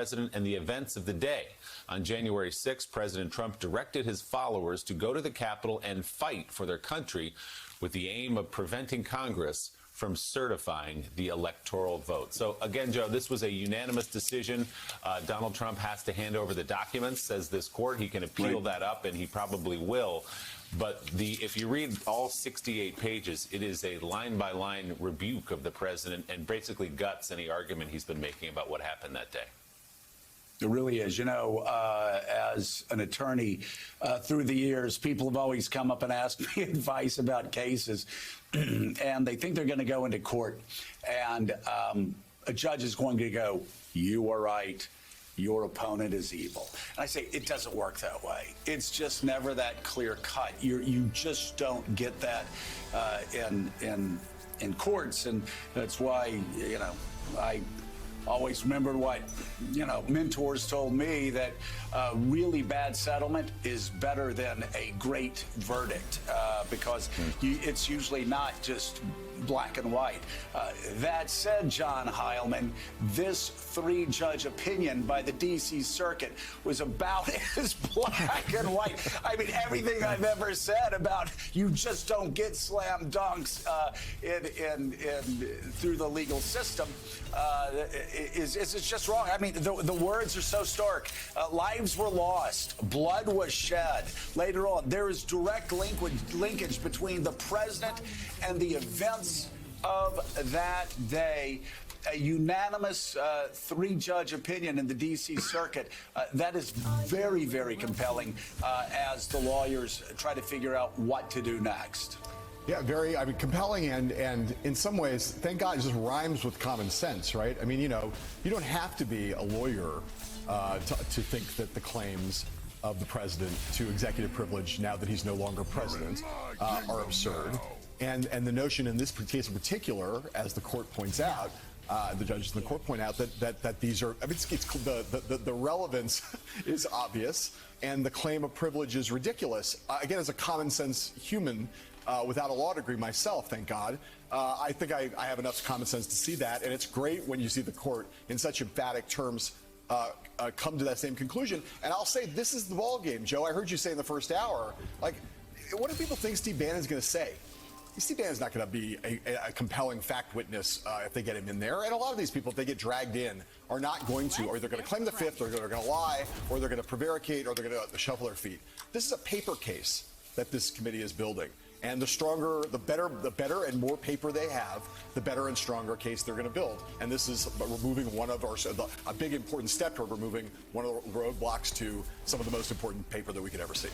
president and the events of the day. On January 6th, President Trump directed his followers to go to the Capitol and fight for their country with the aim of preventing Congress from certifying the electoral vote. So again, Joe, this was a unanimous decision. Donald Trump has to hand over the documents, says this court. He can appeal that up, and he probably will. But if you read all 68 pages, it is a line-by-line rebuke of the president and basically guts any argument he's been making about what happened that day. It really is. You know, as an attorney through the years, people have always come up and asked me advice about cases, and they think they're going to go into court, and a judge is going to go, "You are right. Your opponent is evil." And I say, it doesn't work that way. It's just never that clear cut. You just don't get that in courts, and that's why, you know, I always remember what, you know, mentors told me, that a really bad settlement is better than a great verdict, because it's usually not just black and white. That said, John Heilman, this 3-judge opinion by the D.C. Circuit was about as black and white. I mean, everything I've ever said about you just don't get slam dunks through the legal system is just wrong. I mean, the words are so stark. Lives were lost. Blood was shed. Later on, there is direct linkage between the president and the events of that day. A unanimous 3-judge opinion in the D.C. Circuit. That is very, very compelling as the lawyers try to figure out what to do next. Yeah, very, I mean, compelling, and in some ways, thank God, it just rhymes with common sense, right? I mean, you know, you don't have to be a lawyer to think that the claims of the president to executive privilege, now that he's no longer president, are absurd. And the notion in this case in particular, as the court points out, the judges in the court point out that these are, I mean, the relevance is obvious, and the claim of privilege is ridiculous. Again, as a common sense human, without a law degree myself, thank God, I think I have enough common sense to see that, and it's great when you see the court in such emphatic terms come to that same conclusion. And I'll say, this is the ball game, Joe. I heard you say in the first hour, like, what do people think Steve Bannon's going to say? Steve Bannon's not going to be a compelling fact witness if they get him in there. And a lot of these people, if they get dragged in, are not going to, or they're going to claim the fifth, or they're going to lie, or they're going to prevaricate, or they're going to shuffle their feet. This is a paper case that this committee is building. And the stronger, the better and more paper they have, the better and stronger case they're going to build. And this is removing one of our, a big important step toward removing one of the roadblocks to some of the most important paper that we could ever see.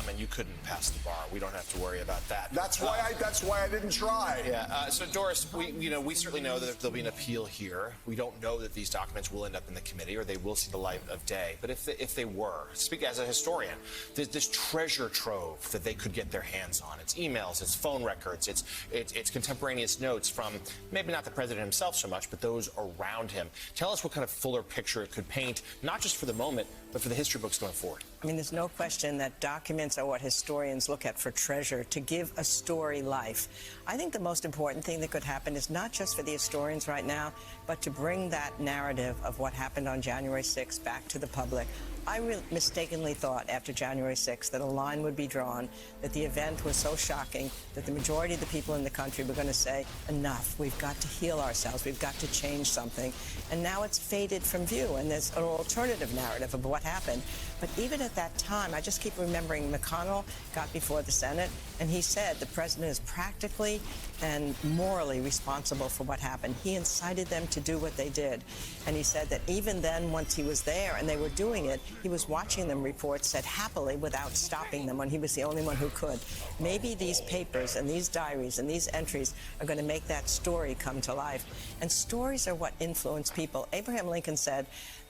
And you couldn't pass the bar. We don't have to worry about that. That's why I didn't try. Yeah. So Doris, we certainly know that there'll be an appeal here. We don't know that these documents will end up in the committee or they will see the light of day. But if they were, speak as a historian, this treasure trove that they could get their hands on. It's emails, it's phone records, it's contemporaneous notes from maybe not the president himself so much, but those around him. Tell us what kind of fuller picture it could paint, not just for the moment, but for the history books going forward. I mean, there's no question that documents are what historians look at for treasure, to give a story life. I think the most important thing that could happen is not just for the historians right now, but to bring that narrative of what happened on January 6th back to the public. I mistakenly thought after January 6th that a line would be drawn, that the event was so shocking that the majority of the people in the country were going to say, enough, we've got to heal ourselves, we've got to change something. And now it's faded from view, and there's an alternative narrative of what happened. But even at that time, I just keep remembering McConnell got before the Senate, and he said the president is practically and morally responsible for what happened. He incited them to do what they did. And he said that even then, once he was there and they were doing it, he was watching them, reports said, happily without stopping them when he was the only one who could. Maybe these papers and these diaries and these entries are going to make that story come to life. And stories are what influence people. Abraham Lincoln said,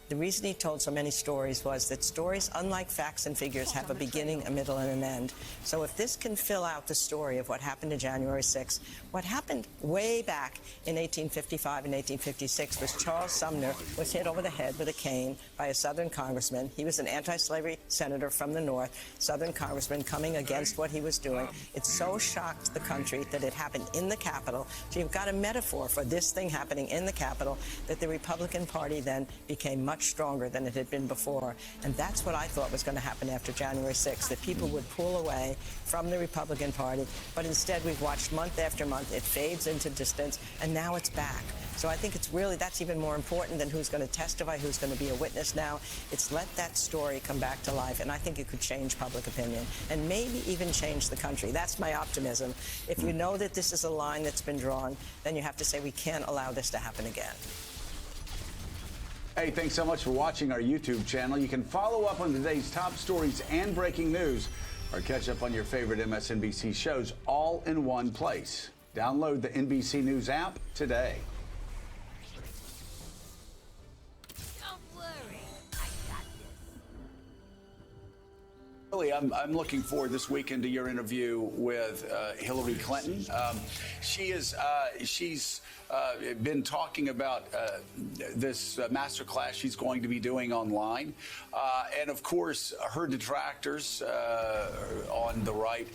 the reason he told so many stories was that stories, unlike facts and figures, have a beginning, a middle, and an end. So if this can fill out the story of what happened to January 6th, what happened way back in 1855 and 1856 was Charles Sumner was hit over the head with a cane by a Southern congressman. He was an anti-slavery senator from the North, Southern congressman coming against what he was doing. It so shocked the country that it happened in the Capitol. So you've got a metaphor for this thing happening in the Capitol, that the Republican Party then became much much stronger than it had been before. And that's what I thought was going to happen after January 6th, that people would pull away from the Republican Party. But instead, we've watched month after month, it fades into distance, and now it's back. So I think it's really, that's even more important than who's going to testify, who's going to be a witness now. It's let that story come back to life, and I think it could change public opinion and maybe even change the country. That's my optimism. If you know that this is a line that's been drawn, then you have to say we can't allow this to happen again. Hey, thanks so much for watching our YouTube channel. You can follow up on today's top stories and breaking news, or catch up on your favorite MSNBC shows all in one place. Download the NBC News app today. I'm looking forward this weekend to your interview with Hillary Clinton. She's been talking about this masterclass she's going to be doing online. And of course, her detractors on the right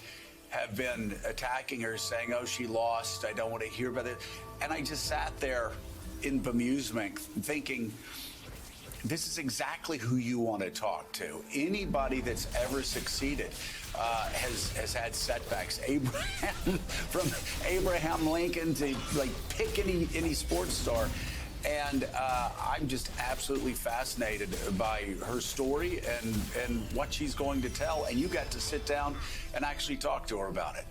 have been attacking her, saying, oh, she lost. I don't want to hear about it. And I just sat there in bemusement thinking, this is exactly who you want to talk to. Anybody that's ever succeeded has had setbacks. From Abraham Lincoln to pick any sports star. And I'm just absolutely fascinated by her story and what she's going to tell. And you got to sit down and actually talk to her about it.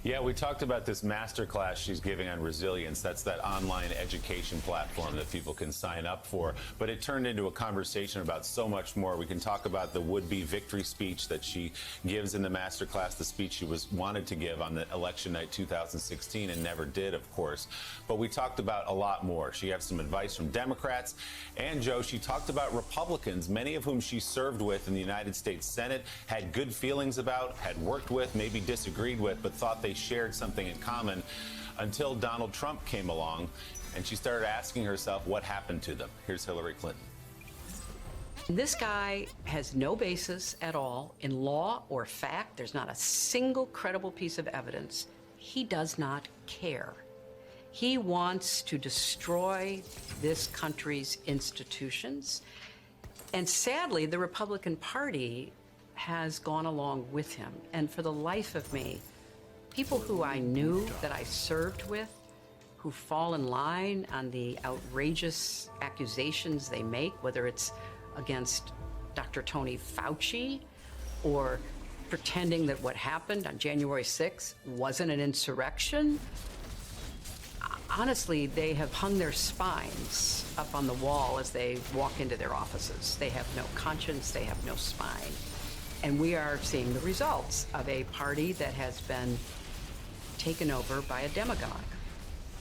Yeah, we talked about this masterclass she's giving on resilience. That's that online education platform that people can sign up for. But it turned into a conversation about so much more. We can talk about the would-be victory speech that she gives in the masterclass, the speech she wanted to give on the election night 2016 and never did, of course. But we talked about a lot more. She has some advice from Democrats. And, Joe, she talked about Republicans, many of whom she served with in the United States Senate, had good feelings about, had worked with, maybe disagreed with, but thought they shared something in common until Donald Trump came along and she started asking herself what happened to them. Here's Hillary Clinton. This guy has no basis at all in law or fact. There's not a single credible piece of evidence. He does not care. He wants to destroy this country's institutions. And sadly, the Republican Party has gone along with him. And for the life of me, people who I knew, that I served with, who fall in line on the outrageous accusations they make, whether it's against Dr. Tony Fauci or pretending that what happened on January 6th wasn't an insurrection. Honestly, they have hung their spines up on the wall as they walk into their offices. They have no conscience, they have no spine. And we are seeing the results of a party that has been taken over by a demagogue.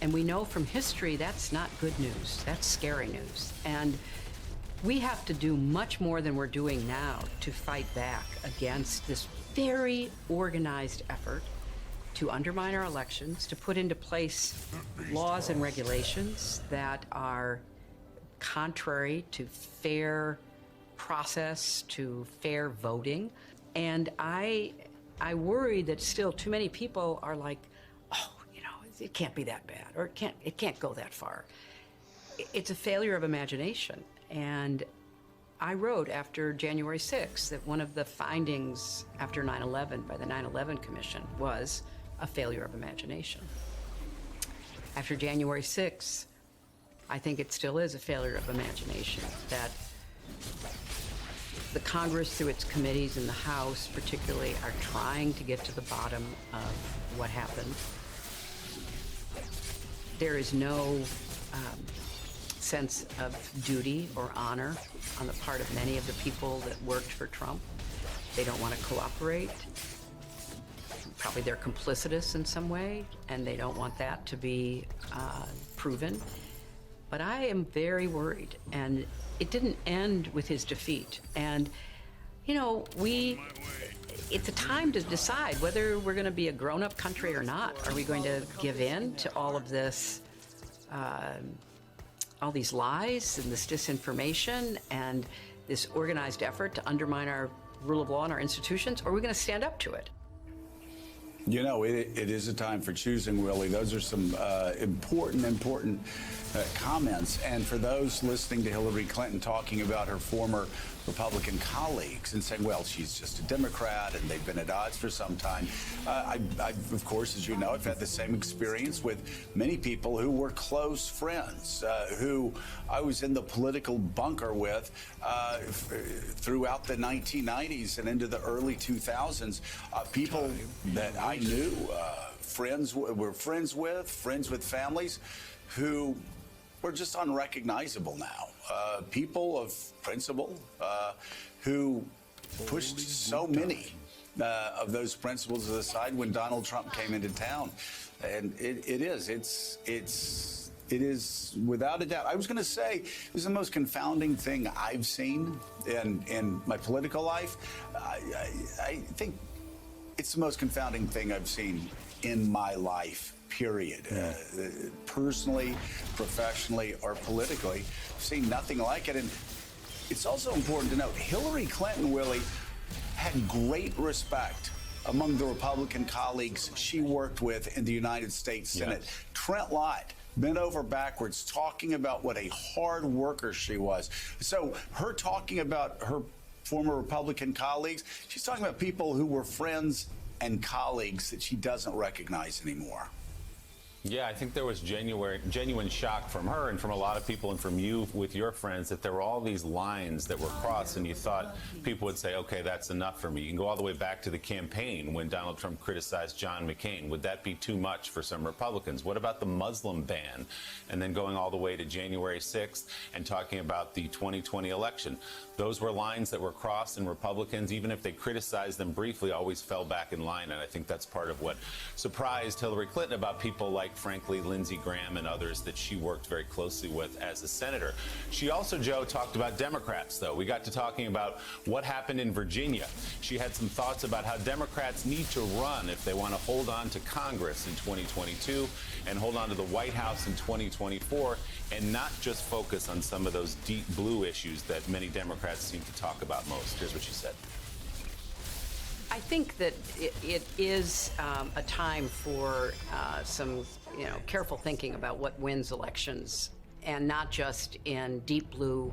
And we know from history that's not good news. That's scary news. And we have to do much more than we're doing now to fight back against this very organized effort to undermine our elections, to put into place laws and regulations that are contrary to fair process, to fair voting. And I worry that still too many people are like, oh, it can't be that bad, or it can't go that far. It's a failure of imagination. And I wrote after January 6th that one of the findings after 9/11 by the 9/11 Commission was a failure of imagination. After January 6th, I think it still is a failure of imagination that the Congress, through its committees in the House particularly, are trying to get to the bottom of what happened. There is no sense of duty or honor on the part of many of the people that worked for Trump. They don't want to cooperate. Probably they're complicitous in some way, and they don't want that to be proven. But I am very worried, and it didn't end with his defeat. And, it's a time to decide whether we're going to be a grown-up country or not. Are we going to give in to all of this, all these lies and this disinformation and this organized effort to undermine our rule of law and our institutions, or are we going to stand up to it? You know, it is a time for choosing, Willie. Those are some important comments. And for those listening to Hillary Clinton talking about her former Republican colleagues and saying, well, she's just a Democrat and they've been at odds for some time. I, of course, as you know, I've had the same experience with many people who were close friends, who I was in the political bunker with throughout the 1990s and into the early 2000s. People that I knew, friends with families who were just unrecognizable now. People of principle who pushed so many of those principles aside when Donald Trump came into town. And it is without a doubt. I was going to say it was the most confounding thing I've seen in my political life. I think it's the most confounding thing I've seen in my life. Period. Personally, professionally, or politically, I've seen nothing like it. And it's also important to note Hillary Clinton, Willie, had great respect among the Republican colleagues she worked with in the United States Senate. Yes. Trent Lott bent over backwards talking about what a hard worker she was. So her talking about her former Republican colleagues, she's talking about people who were friends and colleagues that she doesn't recognize anymore. Yeah, I think there was genuine shock from her and from a lot of people and from you with your friends that there were all these lines that were crossed and you thought people would say, okay, that's enough for me. You can go all the way back to the campaign when Donald Trump criticized John McCain. Would that be too much for some Republicans? What about the Muslim ban? And then going all the way to January 6th and talking about the 2020 election. Those were lines that were crossed, and Republicans, even if they criticized them briefly, always fell back in line. And I think that's part of what surprised Hillary Clinton about people like, frankly, Lindsey Graham and others that she worked very closely with as a senator. She also, Joe, talked about Democrats, though. We got to talking about what happened in Virginia. She had some thoughts about how Democrats need to run if they want to hold on to Congress in 2022 and hold on to the White House in 2024 and not just focus on some of those deep blue issues that many Democrats seem to talk about most. Here's what she said. I think that it is a time for some, careful thinking about what wins elections, and not just in deep blue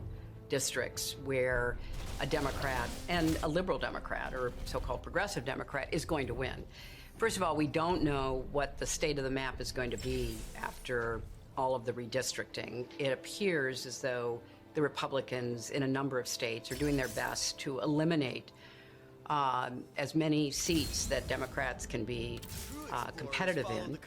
districts where a Democrat and a liberal Democrat or so-called progressive Democrat is going to win. First of all, we don't know what the state of the map is going to be after all of the redistricting. It appears as though the Republicans in a number of states are doing their best to eliminate as many seats that Democrats can be competitive in.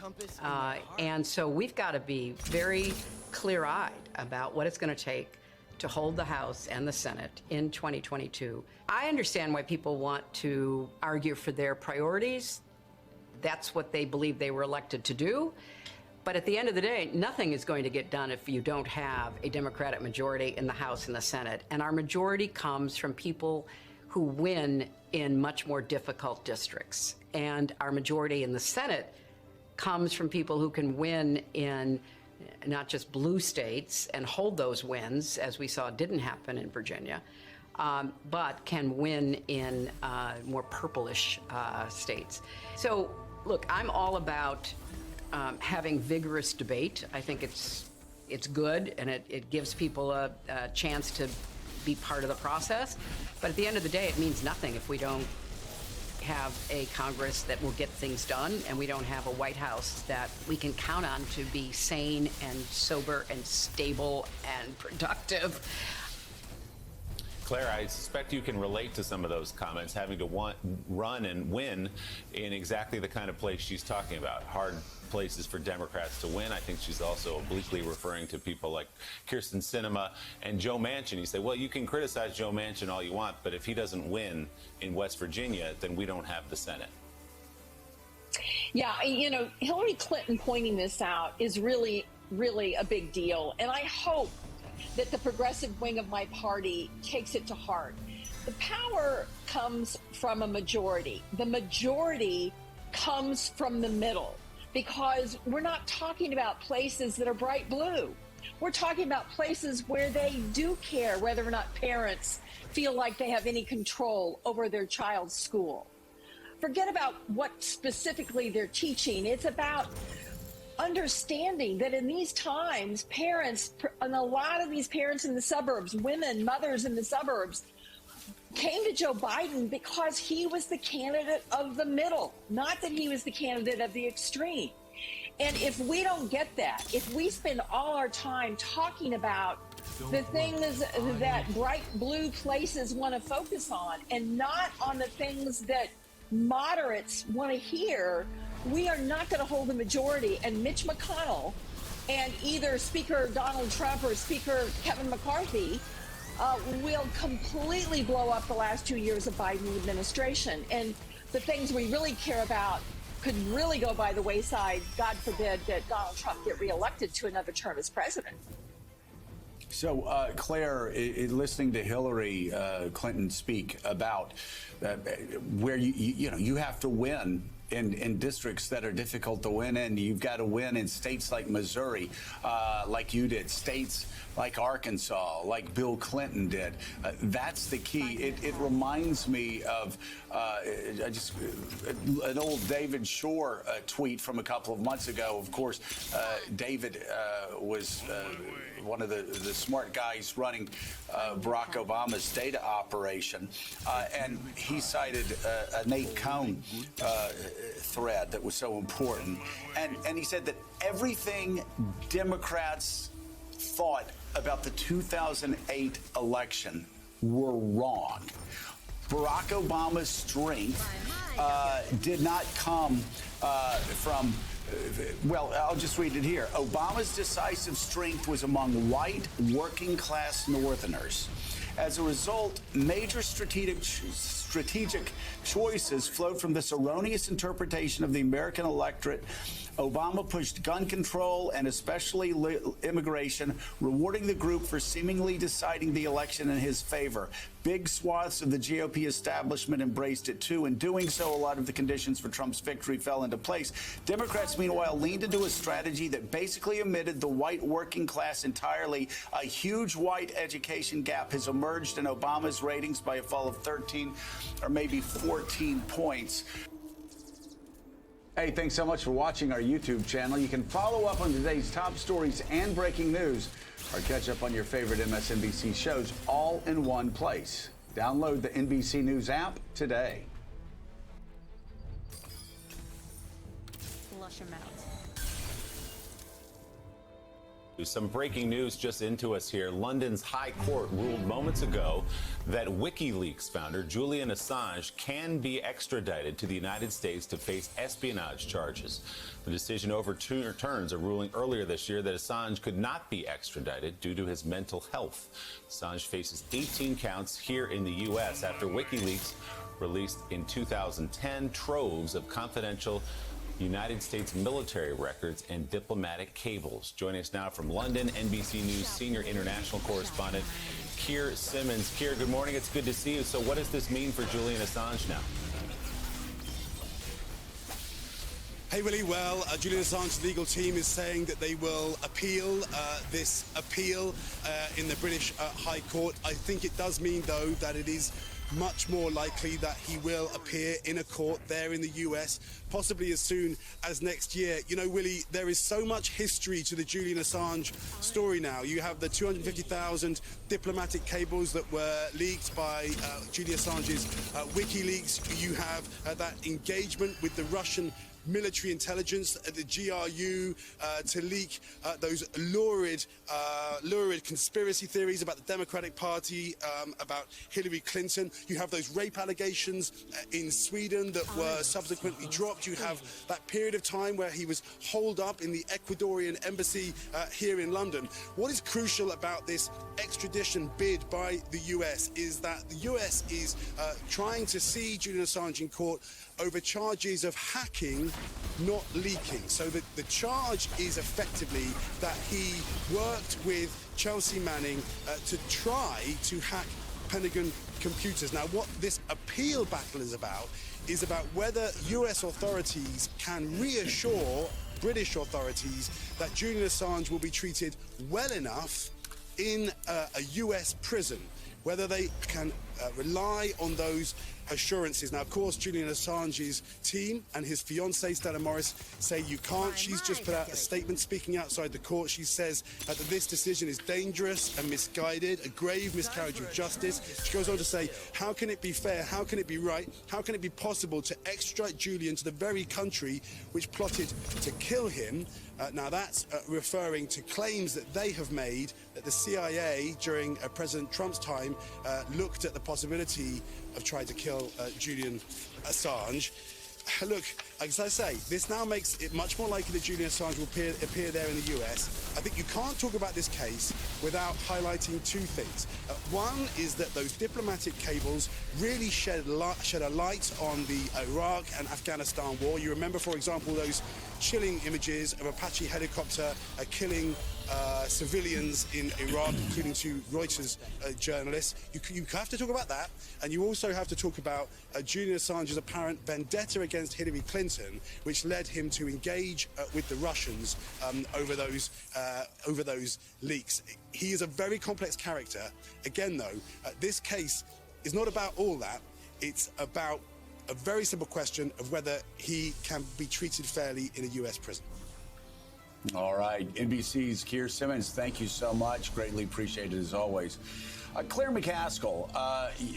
And so we've got to be very clear-eyed about what it's going to take to hold the House and the Senate in 2022. I understand why people want to argue for their priorities. That's what they believe they were elected to do. But at the end of the day, nothing is going to get done if you don't have a Democratic majority in the House and the Senate. And our majority comes from people who win in much more difficult districts. And our majority in the Senate comes from people who can win in not just blue states and hold those wins, as we saw didn't happen in Virginia, but can win in more purplish states. So, look, I'm all about having vigorous debate. I think it's good, and it gives people a chance to be part of the process. But at the end of the day, it means nothing if we don't have a Congress that will get things done, and we don't have a White House that we can count on to be sane and sober and stable and productive. Claire, I suspect you can relate to some of those comments, having to run and win in exactly the kind of place she's talking about. Hard places for Democrats to win. I think she's also obliquely referring to people like Kyrsten Sinema and Joe Manchin. You say, well, you can criticize Joe Manchin all you want, but if he doesn't win in West Virginia, then we don't have the Senate. Yeah, Hillary Clinton pointing this out is really, really a big deal. And I hope that the progressive wing of my party takes it to heart. The power comes from a majority. The majority comes from the middle, because we're not talking about places that are bright blue. We're talking about places where they do care whether or not parents feel like they have any control over their child's school. forget about what specifically they're teaching. It's about understanding that in these times, parents, and a lot of these parents in the suburbs, women, mothers in the suburbs, came to Joe Biden because he was the candidate of the middle, not that he was the candidate of the extreme. And if we don't get that, if we spend all our time talking about the things that bright blue places want to focus on and not on the things that moderates want to hear, we are not going to hold the majority. And Mitch McConnell and either Speaker Donald Trump or Speaker Kevin McCarthy will completely blow up the last 2 years of Biden administration. And the things we really care about could really go by the wayside. God forbid that Donald Trump get reelected to another term as president. So, Claire, listening to Hillary Clinton speak about where you have to win in districts that are difficult to win in. You've got to win in states like Missouri, like you did, states like Arkansas, like Bill Clinton did. That's the key. It reminds me of an old David Shore tweet from a couple of months ago. Of course, David was one of the smart guys running Barack Obama's data operation, and he cited a Nate Cohn thread that was so important, and he said that everything Democrats thought about the 2008 election were wrong. Barack Obama's strength did not come from, well, I'll just read it here. Obama's decisive strength was among white, working-class Northerners. As a result, major strategic choices flowed from this erroneous interpretation of the American electorate. Obama pushed gun control and especially immigration, rewarding the group for seemingly deciding the election in his favor. Big swaths of the GOP establishment embraced it, too. In doing so, a lot of the conditions for Trump's victory fell into place. Democrats, meanwhile, leaned into a strategy that basically omitted the white working class entirely. A huge white education gap has emerged in Obama's ratings by a fall of 13 or maybe 14 points. Hey, thanks so much for watching our YouTube channel. You can follow up on today's top stories and breaking news, or catch up on your favorite MSNBC shows all in one place. Download the NBC News app today. Flush 'em out. Some breaking news just into us here. London's High Court ruled moments ago that WikiLeaks founder Julian Assange can be extradited to the United States to face espionage charges. The decision overturns a ruling earlier this year that Assange could not be extradited due to his mental health. Assange faces 18 counts here in the U.S. after WikiLeaks released in 2010 troves of confidential United States military records and diplomatic cables. Joining us now from London, NBC News senior international correspondent Keir Simmons. Keir, good morning. It's good to see you. So what does this mean for Julian Assange now? Hey, Willie. Well, Julian Assange's legal team is saying that they will appeal this appeal in the British High Court. I think it does mean, though, that it is much more likely that he will appear in a court there in the US, possibly as soon as next year. You know, Willie, there is so much history to the Julian Assange story now. You have the 250,000 diplomatic cables that were leaked by Julian Assange's WikiLeaks. You have that engagement with the Russian military intelligence, the GRU, to leak those lurid conspiracy theories about the Democratic Party, about Hillary Clinton. You have those rape allegations in Sweden that were subsequently dropped. You have that period of time where he was holed up in the Ecuadorian embassy here in London. What is crucial about this extradition bid by the US is that the US is trying to see Julian Assange in court over charges of hacking, not leaking. So the charge is effectively that he worked with Chelsea Manning to try to hack Pentagon computers. Now, what this appeal battle is about whether US authorities can reassure British authorities that Julian Assange will be treated well enough in a US prison. whether they can rely on those assurances. Now, of course, Julian Assange's team and his fiancée, Stella Morris, say you can't. She's just put out a statement speaking outside the court. She says that this decision is dangerous and misguided, a grave miscarriage of justice. She goes on to say, how can it be fair? How can it be right? How can it be possible to extradite Julian to the very country which plotted to kill him? Now, that's referring to claims that they have made that the CIA, during President Trump's time, looked at the possibility of trying to kill Julian Assange. Look, as I say, this now makes it much more likely that Julian Assange will appear there in the US. I think you can't talk about this case without highlighting two things. One is that those diplomatic cables really shed a light on the Iraq and Afghanistan war. You remember, for example, those chilling images of Apache helicopter killing civilians in Iraq, including two Reuters journalists. You have to talk about that, and you also have to talk about Julian Assange's apparent vendetta against Hillary Clinton, which led him to engage with the Russians over those leaks. He is a very complex character. Again, though, this case is not about all that. It's about a very simple question of whether he can be treated fairly in a U.S. prison. All right. NBC's Keir Simmons, thank you so much. Greatly appreciated as always. Claire McCaskill,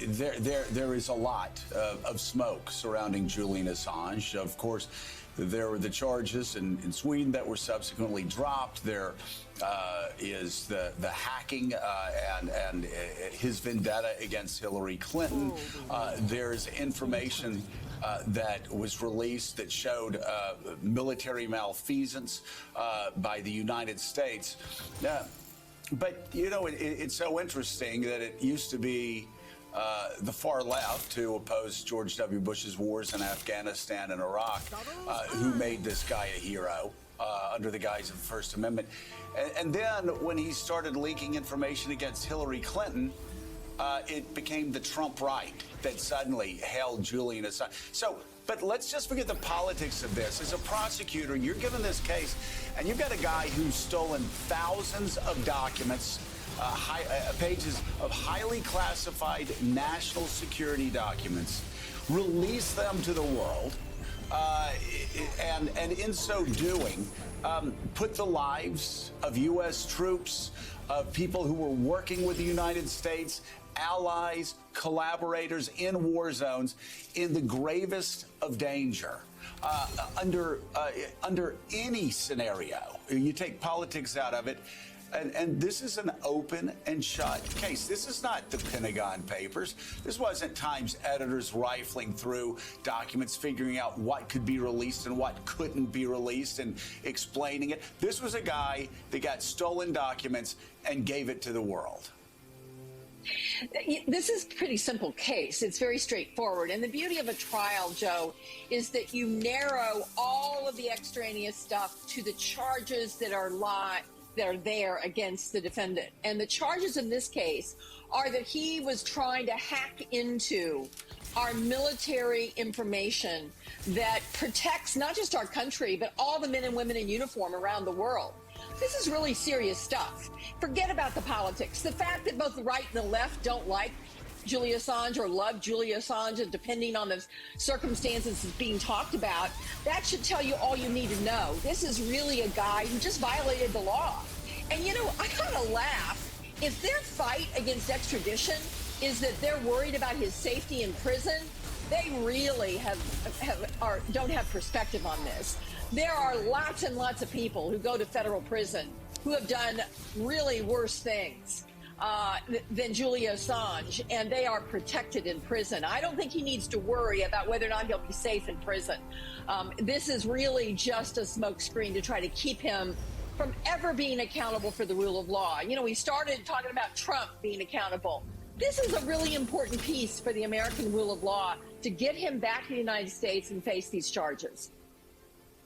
there is a lot of smoke surrounding Julian Assange. Of course, there were the charges in Sweden that were subsequently dropped. There is the hacking and his vendetta against Hillary Clinton. There's information that was released that showed military malfeasance by the United States. But, you know, it's so interesting that it used to be the far left who opposed George W. Bush's wars in Afghanistan and Iraq who made this guy a hero under the guise of the First Amendment. And then when he started leaking information against Hillary Clinton, it became the Trump right that suddenly held Julian Assange. But let's just forget the politics of this. As a prosecutor, you're given this case, and you've got a guy who's stolen thousands of documents, pages of highly classified national security documents, release them to the world, and in so doing, put the lives of U.S. troops, of people who were working with the United States, allies, collaborators in war zones, in the gravest of danger. Under any scenario, you take politics out of it, and this is an open and shut case. This is not the Pentagon Papers. This wasn't Times editors rifling through documents, figuring out what could be released and what couldn't be released and explaining it. This was a guy that got stolen documents and gave it to the world. This is a pretty simple case. It's very straightforward. And the beauty of a trial, Joe, is that you narrow all of the extraneous stuff to the charges that are there against the defendant. And the charges in this case are that he was trying to hack into our military information that protects not just our country, but all the men and women in uniform around the world. This is really serious stuff. Forget about the politics. The fact that both the right and the left don't like Julian Assange or love Julian Assange, and depending on the circumstances that's being talked about, that should tell you all you need to know. This is really a guy who just violated the law. And, you know, I kind of laugh. If their fight against extradition is that they're worried about his safety in prison, they really don't have perspective on this. There are lots and lots of people who go to federal prison who have done really worse things than Julian Assange, and they are protected in prison. I don't think he needs to worry about whether or not he'll be safe in prison. This is really just a smokescreen to try to keep him from ever being accountable for the rule of law. You know, we started talking about Trump being accountable. This is a really important piece for the American rule of law to get him back to the United States and face these charges.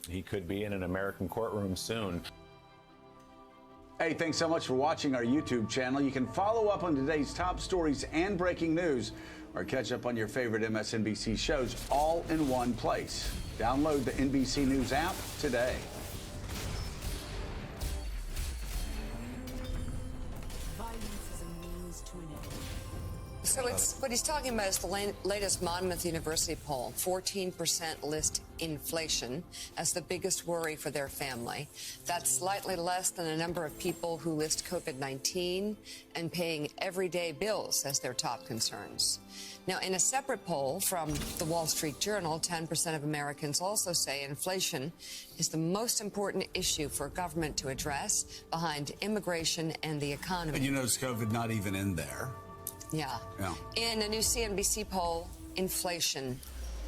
He could be in an American courtroom soon. Hey, thanks so much for watching our YouTube channel. You can follow up on today's top stories and breaking news, or catch up on your favorite MSNBC shows all in one place. Download the NBC News app today. Violence is a means to an end. So what he's talking about is the latest Monmouth University poll. 14% list inflation as the biggest worry for their family. That's slightly less than a number of people who list COVID-19 and paying everyday bills as their top concerns. Now, in a separate poll from the Wall Street Journal, 10% of Americans also say inflation is the most important issue for government to address behind immigration and the economy. And you notice COVID not even in there. Yeah. In a new CNBC poll, inflation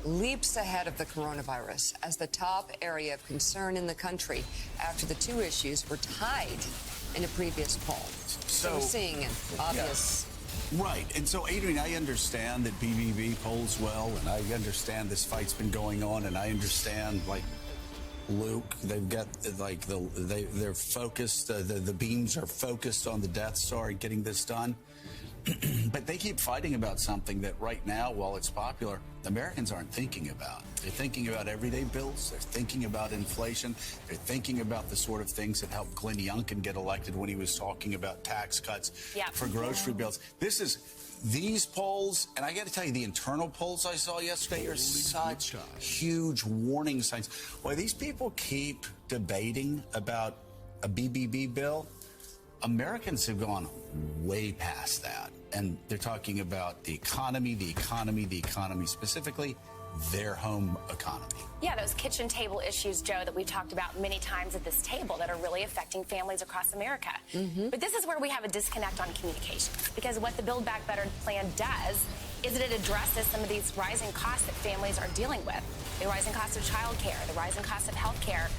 leaps ahead of the coronavirus as the top area of concern in the country after the two issues were tied in a previous poll. So we're seeing an obvious... Right. And so, Adrian, I understand that BBB polls well, and I understand this fight's been going on, and I understand, like, Luke, they've got, like, they're focused, the beams are focused on the Death Star and getting this done. But they keep fighting about something that right now, while it's popular, Americans aren't thinking about. They're thinking about everyday bills. They're thinking about inflation. They're thinking about the sort of things that helped Glenn Youngkin get elected when he was talking about tax cuts for grocery bills. These polls, and I got to tell you, the internal polls I saw yesterday are such huge warning signs. Why these people keep debating about a BBB bill, Americans have gone way past that. And they're talking about the economy, specifically their home economy. Yeah, those kitchen table issues, Joe, that we've talked about many times at this table that are really affecting families across America. But this is where we have a disconnect on communications, because what the Build Back Better plan does is that it addresses some of these rising costs that families are dealing with. The rising cost of childcare, the rising cost of health care,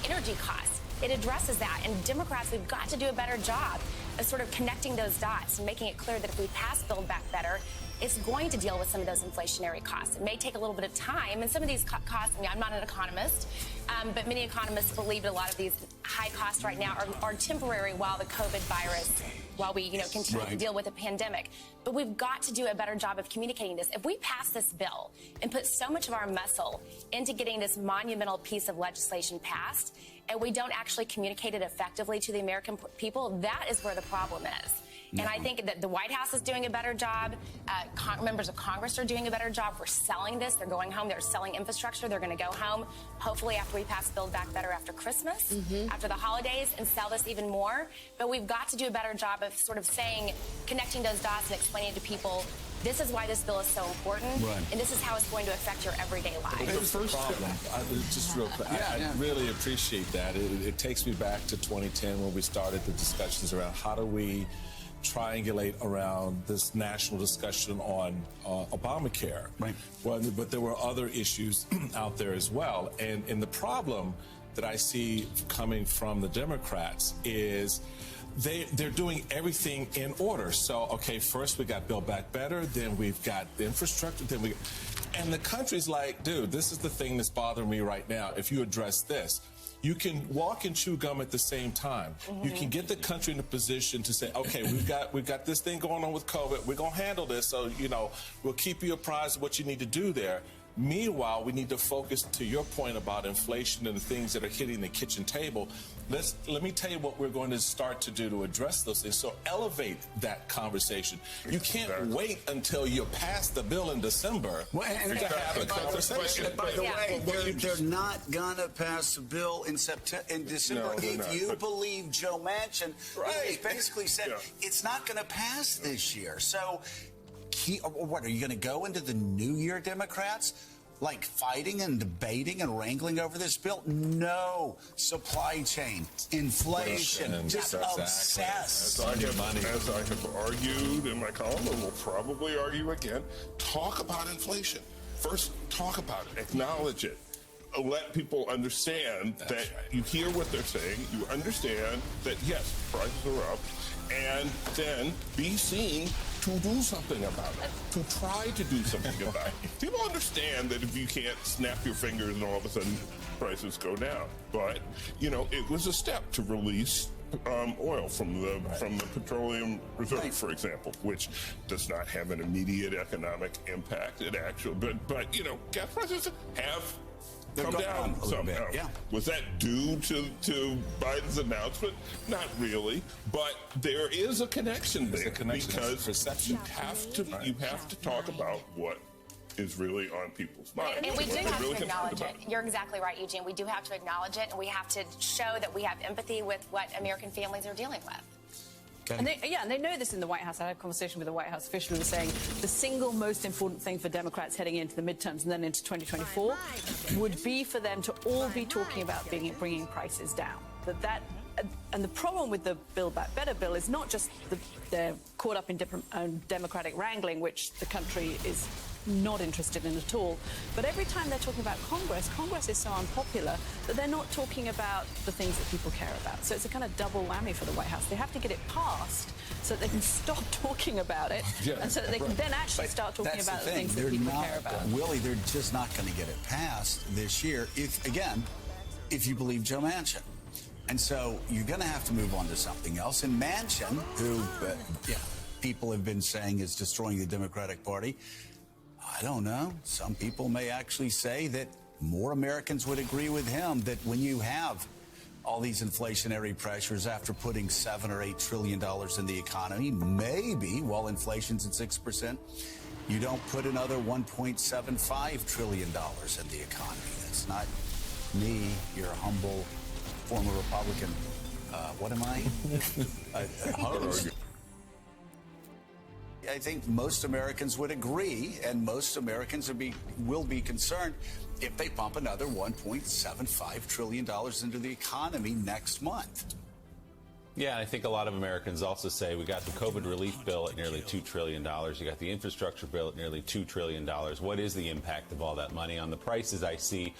energy costs. It addresses that, and Democrats, we've got to do a better job of sort of connecting those dots and making it clear that if we pass Build Back Better, it's going to deal with some of those inflationary costs. It may take a little bit of time, and some of these costs, I mean, I'm not an economist, but many economists believe that a lot of these high costs right now are temporary while the COVID virus, while we, continue to deal with a pandemic. But we've got to do a better job of communicating this. If we pass this bill and put so much of our muscle into getting this monumental piece of legislation passed, and we don't actually communicate it effectively to the American people, that is where the problem is. And I think that the White House is doing a better job. Members of Congress are doing a better job. We're selling this. They're going home. They're selling infrastructure. They're going to go home, hopefully after we pass Build Back Better after Christmas, after the holidays, and sell this even more. But we've got to do a better job of sort of saying, connecting those dots and explaining to people, this is why this bill is so important, and this is how it's going to affect your everyday life. Just real quick, I really appreciate that. It takes me back to 2010 when we started the discussions around how do we triangulate around this national discussion on Obamacare. Well, but there were other issues out there as well. And the problem that I see coming from the Democrats is they're doing everything in order. So, okay, first we got Build Back Better, then we've got the infrastructure, and the country's like, dude, this is the thing that's bothering me right now. If you address this, you can walk and chew gum at the same time. You can get the country in a position to say, okay, we've got this thing going on with COVID. We're going to handle this. So, we'll keep you apprised of what you need to do there. Meanwhile, we need to focus, to your point about inflation and the things that are hitting the kitchen table. Let me tell you what we're going to start to do to address those things. So elevate that conversation. You can't wait until you pass the bill in December to have a conversation. By the way, they're not going to pass the bill in December. If you believe Joe Manchin, he's basically said it's not going to pass this year. So what, are you going to go into the new year, Democrats, like fighting and debating and wrangling over this bill? No. Supply chain, inflation, just obsessed. As I have argued in my column, and will probably argue again, talk about inflation. First, talk about it. Acknowledge it. Let people understand that you hear what they're saying. You understand that, yes, prices are up. And then be seen to do something about it, to try to do something about it. People understand that if you can't snap your fingers and all of a sudden prices go down. But, it was a step to release oil from the petroleum reserve, for example, which does not have an immediate economic impact. It actually, but gas prices have come down a little bit. somehow. Yeah. Was that due to Biden's announcement? Not really, but there is a connection there because perception. you have to talk about what is really on people's minds. And we do what they're have really to acknowledge concerned it. about. You're exactly right, Eugene. We do have to acknowledge it, and we have to show that we have empathy with what American families are dealing with. And they know this in the White House. I had a conversation with a White House official who was saying the single most important thing for Democrats heading into the midterms and then into 2024 would be for them to all be talking about bringing prices down. And the problem with the Build Back Better bill is not just they're caught up in Democratic wrangling, which the country is not interested in at all. But every time they're talking about Congress is so unpopular that they're not talking about the things that people care about. So it's a kind of double whammy for the White House. They have to get it passed so that they can stop talking about it, and so that they can then actually start talking about the things that people care about. Willie, they're just not going to get it passed this year if you believe Joe Manchin. And so you're going to have to move on to something else. And Manchin, who people have been saying is destroying the Democratic Party, I don't know. Some people may actually say that more Americans would agree with him that when you have all these inflationary pressures after putting $7 or $8 trillion in the economy, maybe while inflation's at 6%, you don't put another $1.75 trillion in the economy. That's not me, your humble former Republican. What am I? Host. I think most Americans would agree, and most Americans will be concerned if they pump another $1.75 trillion into the economy next month. Yeah, I think a lot of Americans also say we got the COVID relief bill at nearly $2 trillion. You got the infrastructure bill at nearly $2 trillion. What is the impact of all that money on the prices I see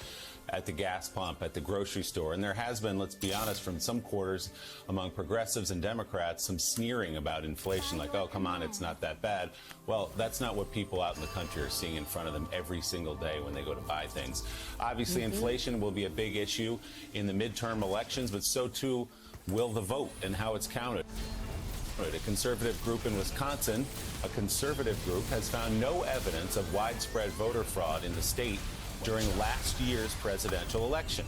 at the gas pump, at the grocery store? And there has been, let's be honest, from some quarters among progressives and Democrats, some sneering about inflation, like, oh, come on, it's not that bad. Well, that's not what people out in the country are seeing in front of them every single day when they go to buy things. Obviously, inflation will be a big issue in the midterm elections, but so too will the vote and how it's counted. A conservative group in Wisconsin, has found no evidence of widespread voter fraud in the state during last year's presidential election.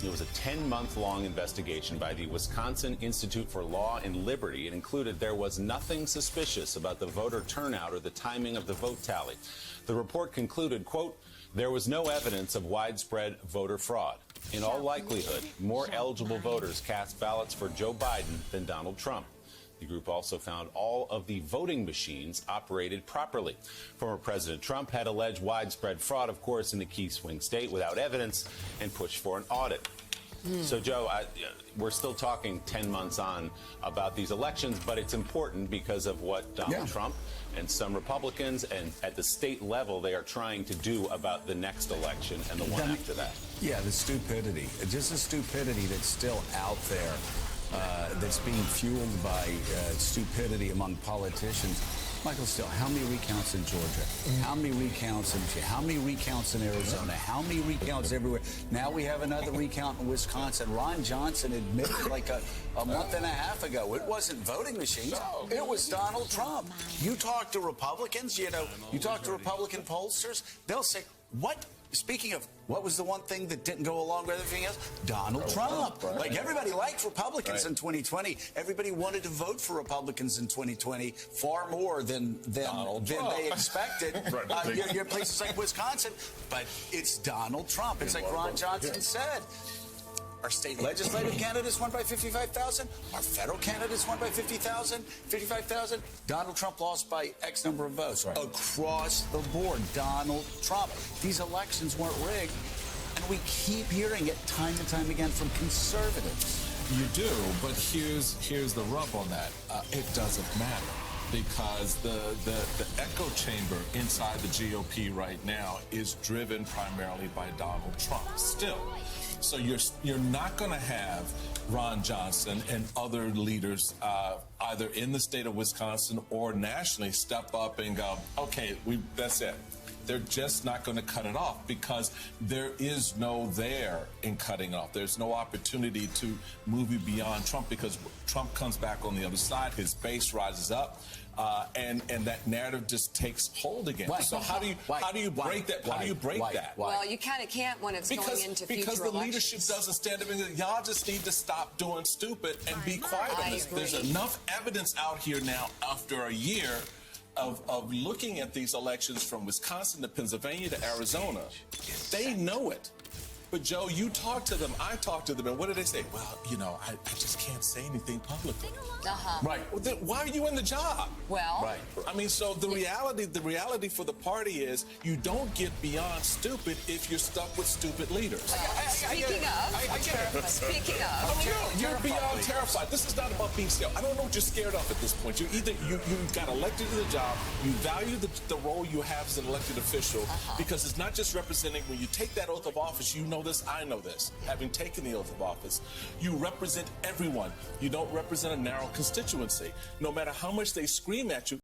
It was a 10-month-long investigation by the Wisconsin Institute for Law and Liberty. It included there was nothing suspicious about the voter turnout or the timing of the vote tally. The report concluded, quote, there was no evidence of widespread voter fraud. In all likelihood, more eligible voters cast ballots for Joe Biden than Donald Trump. The group also found all of the voting machines operated properly. Former President Trump had alleged widespread fraud, of course, in the key swing state without evidence and pushed for an audit. So, Joe, we're still talking 10 months on about these elections, but it's important because of what Donald Trump and some Republicans and at the state level they are trying to do about the next election and the one after that. Yeah, the stupidity, just the stupidity that's still out there. That's being fueled by stupidity among politicians. Michael Still, how many recounts in Georgia? How many recounts in Michigan? How many recounts in Arizona? How many recounts everywhere? Now we have another recount in Wisconsin. Ron Johnson admitted like a month and a half ago, it wasn't voting machines. It was Donald Trump. You talk to Republicans, you talk to Republican pollsters, they'll say, what? Speaking of, what was the one thing that didn't go along with everything else? Donald Trump. Like, everybody liked Republicans in 2020. Everybody wanted to vote for Republicans in 2020 far more than they expected. Your places like Wisconsin. But it's Donald Trump. It's like Ron Johnson said. Our state legislative candidates won by 55,000. Our federal candidates won by 55,000. Donald Trump lost by X number of votes. Across the board, Donald Trump. These elections weren't rigged, and we keep hearing it time and time again from conservatives. You do, but here's the rub on that. It doesn't matter. Because the echo chamber inside the GOP right now is driven primarily by Donald Trump still. So you're not going to have Ron Johnson and other leaders either in the state of Wisconsin or nationally step up and go, okay, that's it. They're just not going to cut it off because there is no there in cutting off. There's no opportunity to move you beyond Trump because Trump comes back on the other side. His base rises up. and that narrative just takes hold again. Why? So how do you break that? How do you break that? Well, you kind of can't when it's going into future because the elections. leadership doesn't stand up and go, y'all just need to stop doing stupid and be quiet on this. There's enough evidence out here now after a year of looking at these elections from Wisconsin to Pennsylvania to Arizona. They know it. But, Joe, you talk to them, I talk to them, and what do they say? Well, you know, I just can't say anything publicly. Right. Well, then why are you in the job? Well, right. I mean, so the reality for the party is you don't get beyond stupid if you're stuck with stupid leaders. Speaking of, You're beyond terrified. This is not about being scared. I don't know what you're scared of at this point. You got elected to the job. You value the role you have as an elected official because it's not just representing. When you take that oath of office, you know this, I know this. Having taken the oath of office, you represent everyone. You don't represent a narrow constituency. No matter how much they scream at you,